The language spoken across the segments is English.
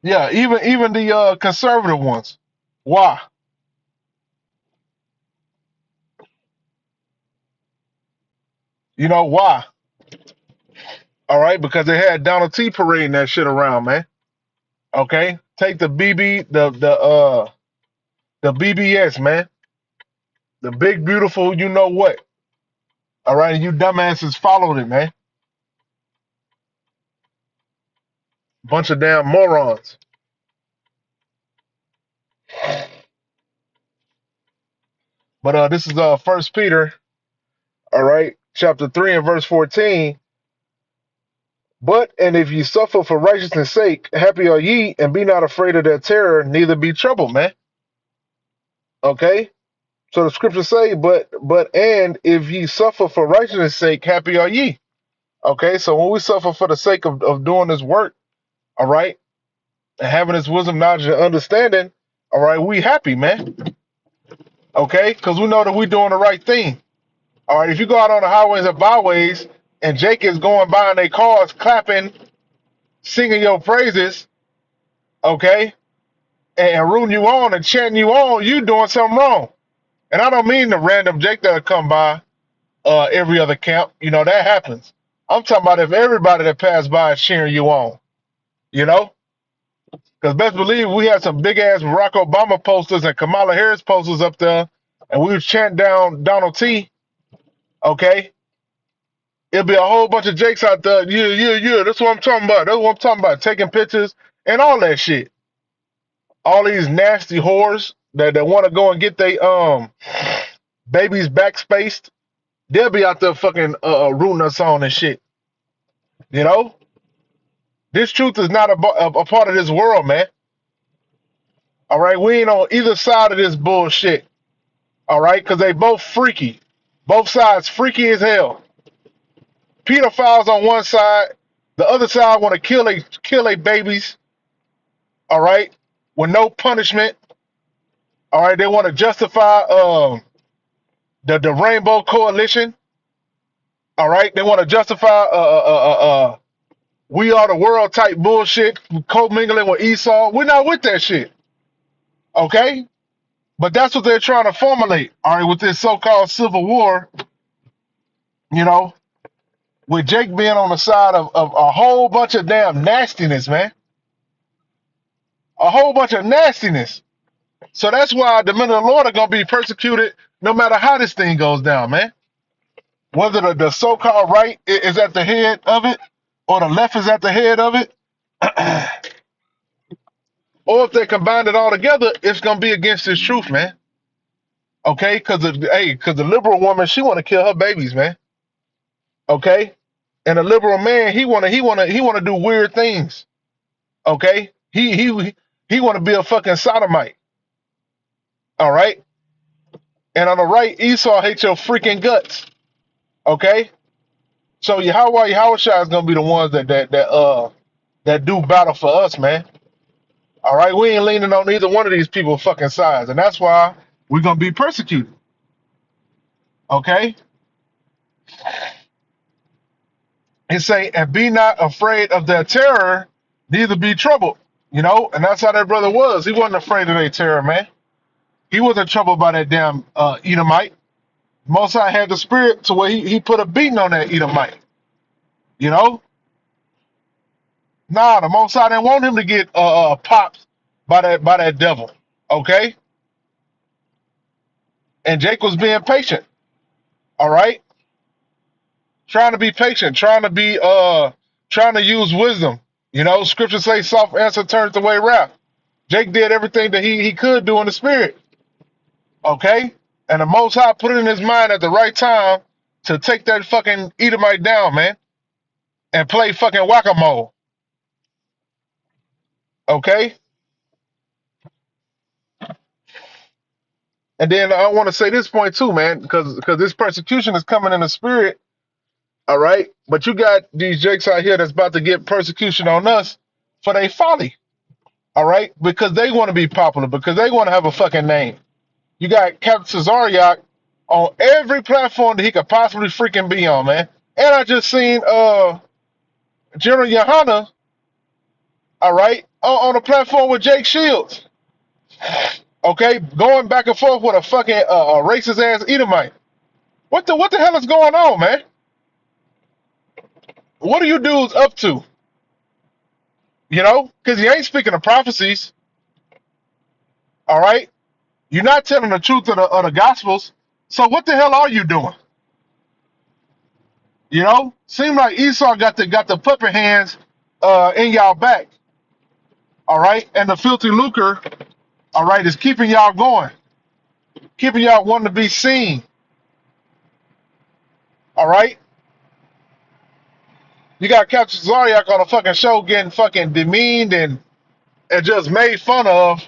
Yeah, even the conservative ones. Why? You know why? All right, because they had Donald T parading that shit around, man. Okay, take the BBS, man, the big beautiful, you know what? All right, and you dumbasses followed it, man. Bunch of damn morons. But this is First Peter, all right, chapter 3 and verse 14. But and if ye suffer for righteousness' sake, happy are ye, and be not afraid of their terror, neither be troubled, man. Okay, so the scriptures say, but and if ye suffer for righteousness' sake, happy are ye. Okay, so when we suffer for the sake of doing this work, all right, and having this wisdom, knowledge, and understanding, all right, we happy, man. Okay, because we know that we're doing the right thing. All right, if you go out on the highways and byways and Jake is going by in their cars, clapping, singing your praises, okay, and rooting you on and chanting you on, you doing something wrong. And I don't mean the random Jake that'll come by every other camp. You know, that happens. I'm talking about if everybody that passed by is cheering you on, you know? Because best believe we had some big ass Barack Obama posters and Kamala Harris posters up there, and we was chanting down Donald T, okay? It'll be a whole bunch of Jakes out there. Yeah, yeah, yeah. That's what I'm talking about. That's what I'm talking about. Taking pictures and all that shit. All these nasty whores that want to go and get their babies backspaced, they'll be out there fucking rooting us on and shit. You know, this truth is not a part of this world, man. All right, we ain't on either side of this bullshit. All right, because they both freaky, both sides freaky as hell. Pedophiles on one side, the other side want to kill they babies. All right, with no punishment. All right, they want to justify the Rainbow Coalition. All right, they want to justify we are the world type bullshit, co-mingling with Esau. We're not with that shit. Okay, but that's what they're trying to formulate. All right, with this so-called civil war, you know, with Jake being on the side of a whole bunch of damn nastiness, man, a whole bunch of nastiness. So that's why the men of the Lord are gonna be persecuted no matter how this thing goes down, man. Whether the so-called right is at the head of it or the left is at the head of it, or if they combine it all together, it's gonna be against this truth, man. Okay, because the liberal woman she want to kill her babies, man. Okay, and the liberal man he wanna do weird things. Okay, he want to be a fucking sodomite. All right, and on the right, Esau hates your freaking guts. Okay, so Yahweh Shai is gonna be the ones that do battle for us, man. All right, we ain't leaning on either one of these people fucking sides, and that's why we're gonna be persecuted. Okay, it say, and be not afraid of their terror, neither be troubled. You know, and that's how that brother was. He wasn't afraid of their terror, man. He wasn't troubled by that damn Edomite. Most High had the spirit to where he put a beating on that Edomite. You know, nah, the Most High didn't want him to get popped by that devil. Okay, and Jake was being patient. All right, trying to be patient, trying to use wisdom. You know, scripture say soft answer turns away wrath. Jake did everything that he could do in the spirit. Okay? And the most high put it in his mind at the right time to take that fucking Edomite down, man, and play fucking whack-a-mole. Okay? And then I want to say this point too, man, because this persecution is coming in the spirit, all right? But you got these jakes out here that's about to get persecution on us for their folly. All right, because they want to be popular, because they want to have a fucking name. You got Captain Cesariak on every platform that he could possibly freaking be on, man. And I just seen General Yohana. all right, on a platform with Jake Shields, okay, going back and forth with a fucking racist ass Edomite. What the hell is going on, man? What are you dudes up to? You know, because you ain't speaking of prophecies, all right? You're not telling the truth of the gospels. So what the hell are you doing? You know, seem like Esau got the puppet hands in y'all back, all right? And the filthy lucre, all right, is keeping y'all going, keeping y'all wanting to be seen, all right? You got Captain Zaryak on a fucking show getting fucking demeaned and just made fun of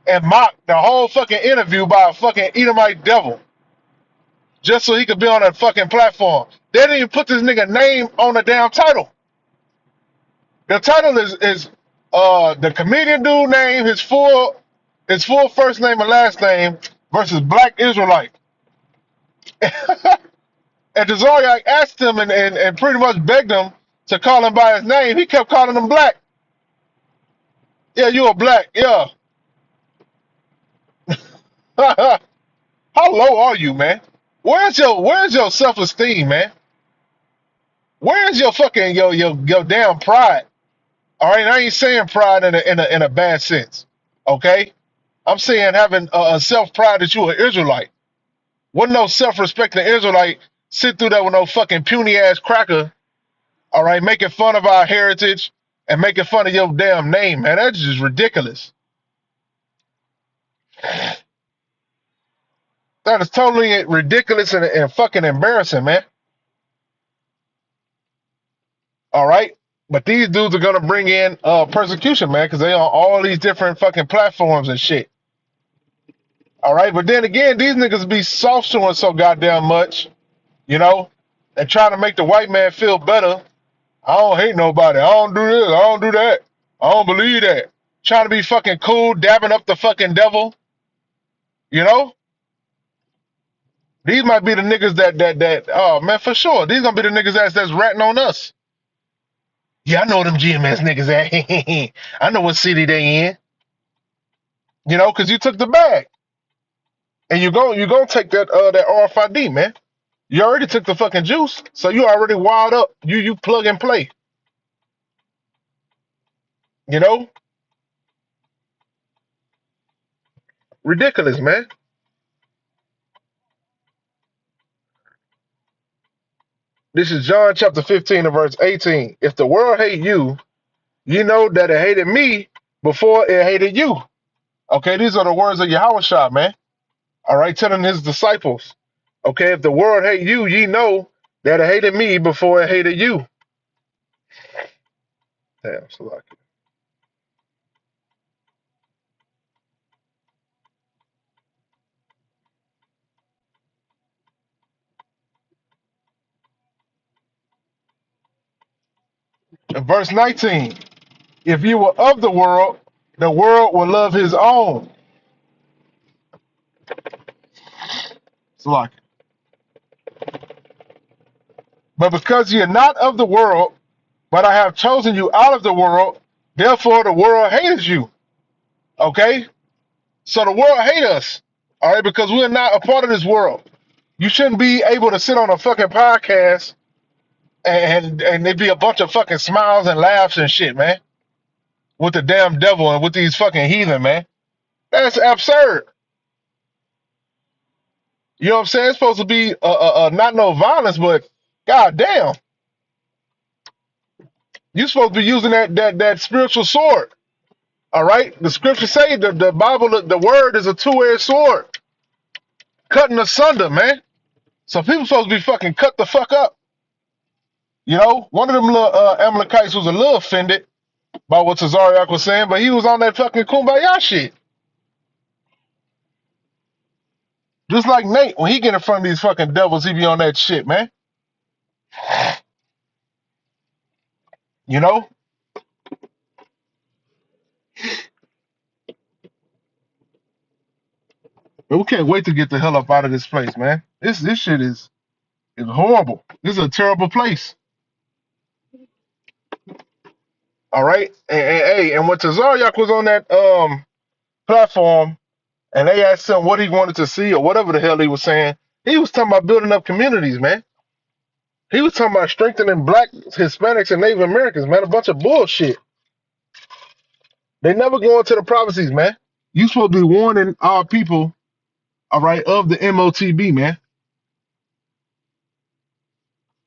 and mocked the whole fucking interview by a fucking Edomite devil just so he could be on that fucking platform. They didn't even put this nigga name on the damn title. The title is the comedian dude name, his full first name and last name versus Black Israelite. And Zaryak asked him and pretty much begged him to call him by his name. He kept calling him Black. Yeah, you a black. Yeah. How low are you, man? Where's your self-esteem, man? Where's your fucking your damn pride? All right, I ain't saying pride in a bad sense. Okay, I'm saying having a self pride that you an Israelite. Wouldn't no self-respecting Israelite sit through that with no fucking puny ass cracker? All right, making fun of our heritage and making fun of your damn name, man. That's just ridiculous. That is totally ridiculous and fucking embarrassing, man. All right. But these dudes are gonna bring in persecution, man, because they on all these different fucking platforms and shit. All right. But then again, these niggas be soft showing so goddamn much, you know, and trying to make the white man feel better. I don't hate nobody. I don't do this. I don't do that. I don't believe that. Trying to be fucking cool, dabbing up the fucking devil, you know? These might be the niggas that oh man, for sure. These gonna be the niggas that's ratting on us. Yeah, I know them GMS niggas at. I know what city they in. You know, because you took the bag. And you gonna take that RFID, man. You already took the fucking juice, so you already wired up. You plug and play. You know? Ridiculous, man. This is John chapter 15 and verse 18. If the world hate you, you know that it hated me before it hated you. Okay, these are the words of Yahweh, man. All right, telling his disciples. Okay, if the world hate you, ye know that it hated me before it hated you. Damn, Salaki. Verse 19. If you were of the world will love his own. Salaki. But because you're not of the world, but I have chosen you out of the world, therefore the world hates you. Okay? So the world hate us. All right, because we're not a part of this world. You shouldn't be able to sit on a fucking podcast and it be a bunch of fucking smiles and laughs and shit, man. With the damn devil and with these fucking heathen, man. That's absurd. You know what I'm saying? It's supposed to be not no violence, but goddamn, you supposed to be using that spiritual sword. All right, the scriptures say the Bible, the word is a two-edged sword, cutting asunder, man. So people supposed to be fucking cut the fuck up. You know, one of them little Amalekites was a little offended by what Tazariak was saying, but he was on that fucking kumbaya shit. Just like Nate, when he get in front of these fucking devils, he be on that shit, man. You know? But we can't wait to get the hell up out of this place, man. This shit is horrible. This is a terrible place. All right, and when Tazaryak was on that platform, and they asked him what he wanted to see or whatever the hell he was saying, he was talking about building up communities, man. He was talking about strengthening black, Hispanics, and Native Americans, man. A bunch of bullshit. They never go into the prophecies, man. You supposed to be warning our people, all right, of the MOTB, man.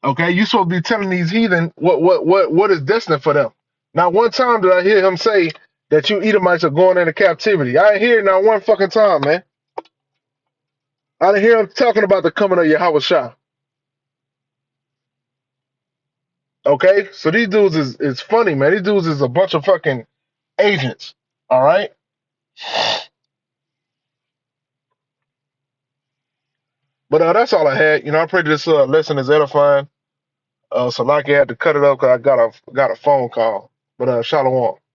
Okay, you supposed to be telling these heathen what is destined for them. Not one time did I hear him say that you Edomites are going into captivity. I ain't hear it not one fucking time, man. I didn't hear him talking about the coming of Yahweh Shah. Okay, so these dudes is funny, man. These dudes is a bunch of fucking agents. All right, but that's all I had. You know, I pray this lesson is edifying. So like I had to cut it up because I got a phone call. But shalom.